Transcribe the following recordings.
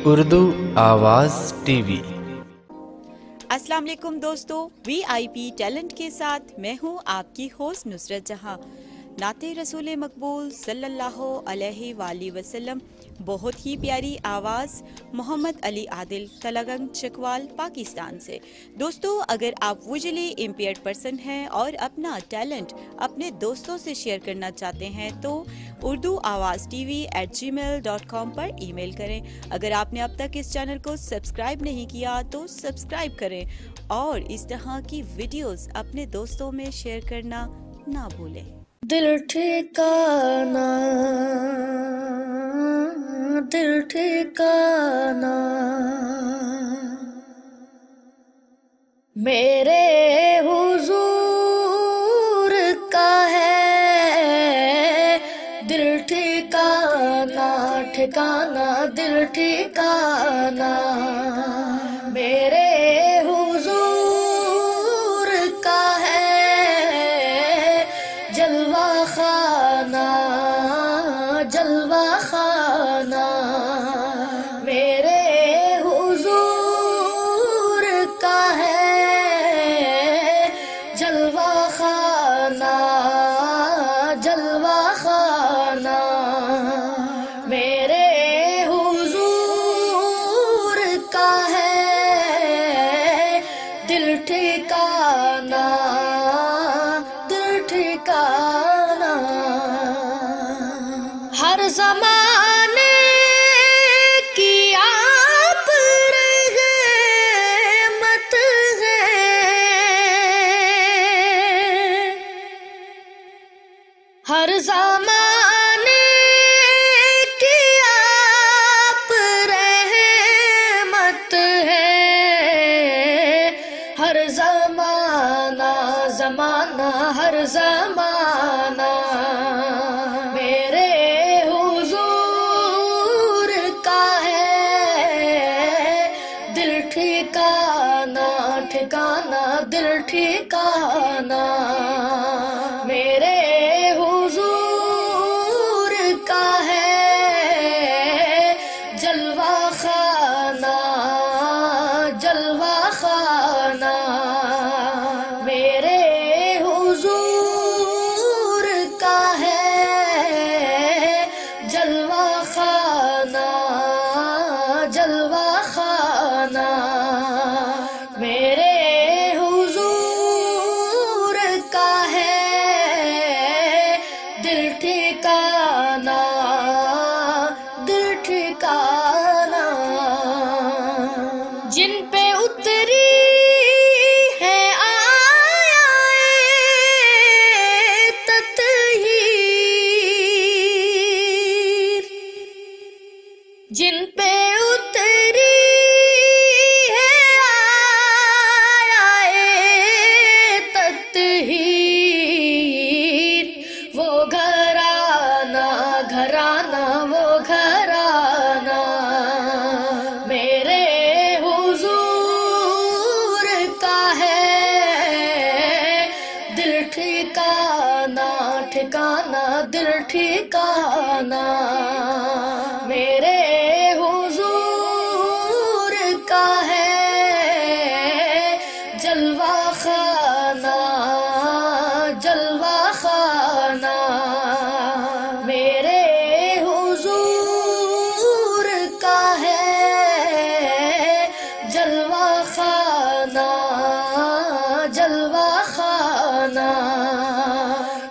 اردو آواز T V. السلام علیکم دوستو، وی آئی پی ٹیلنٹ کے ساتھ میں ہوں آپ کی ہوسٹ نصرت جہاں۔ نعت رسول مقبول صلی اللہ علیہ وآلہ وسلم، بہت ہی پیاری آواز، محمد علی عادل، تلگنگ چکوال، پاکستان سے۔ دوستو، اگر آپ ویژولی امپیئرڈ پرسن ہیں اور اپنا ٹیلنٹ اپنے دوستوں سے شیئر کرنا چاہتے ہیں تو اردو آواز tv@gmail.com پر ای میل کریں۔ اگر آپ نے اب تک اس چینل کو سبسکرائب نہیں کیا تو سبسکرائب کریں اور اس طرح کی ویڈیوز اپنے دوستوں میں شیئر کرنا نہ بھولیں۔ دل ٹھکانا، دل ٹھکانا، میرے حضور کا ہے دل ٹھکانا، ٹھکانا دل ٹھکانا، میرے حضور کا ہے جلوہ خانہ، جلوہ خانہ، میرے حضور کا ہے جلوہ خانہ، جلوہ خانہ، میرے حضور کا ہے دل ٹھکانا، دل ٹھکانا، ہر زمانے کی آپ رحمت ہے، ہر زمانے کی آپ رحمت ہے، ہر زمانہ زمانہ، ہر زمانہ، میرے حضور کا ہے دل ٹھکانا، ٹھکانا دل ٹھکانا، میرے حضور کا ہے جلوہ خانہ، جلوہ خانہ، میرے حضور کا ہے جلوہ خانہ، جلوہ خانہ، میرے حضور کا ہے دل ٹھکانا، دل ٹھکانا، جن پہ اتری ہے آیا تطہیر، جن پہ اتری ہے آیا تطہیر، وہ گھرانہ، گھرانہ، وہ گھرانہ، میرے حضور کا ہے دل ٹھکانا، ٹھکانا دل ٹھکانا، میرے حضور کا ہے جلوہ خانہ، جلوہ خانہ، میرے حضور کا ہے جلوہ خانہ، جلوہ خانہ،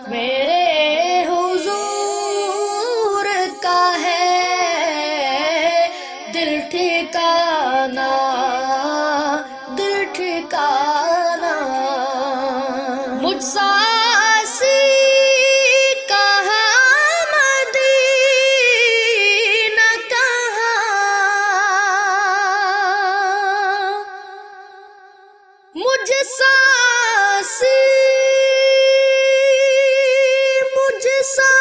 میرے حضور کا ہے دل ٹھکانا، دل ٹھکانا، مجھ سا آسی کہاں مدینہ کہاں، مجھ سا آسی، مجھ سا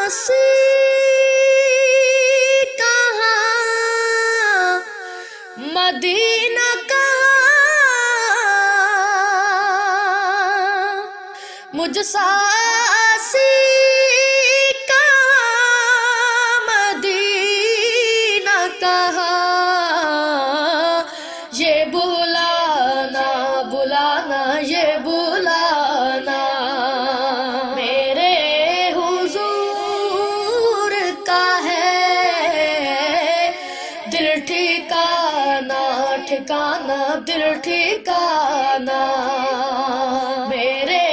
آسی کہاں مدینہ کہاں، مجھ سا آسی کہاں مدینہ کہاں، ٹھکانا دل ٹھکانا میرے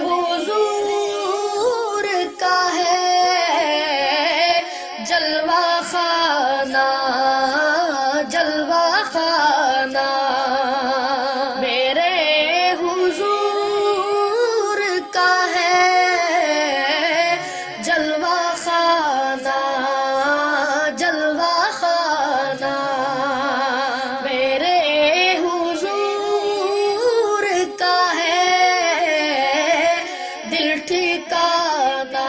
حضور کا ہے جلوہ خانہ جلوہ خانہ میرے حضور کا ہے جلوہ خانہ جلوہ خانہ میرے حضور کا ہے دل ٹھکانا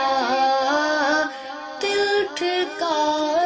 دل ٹھکانا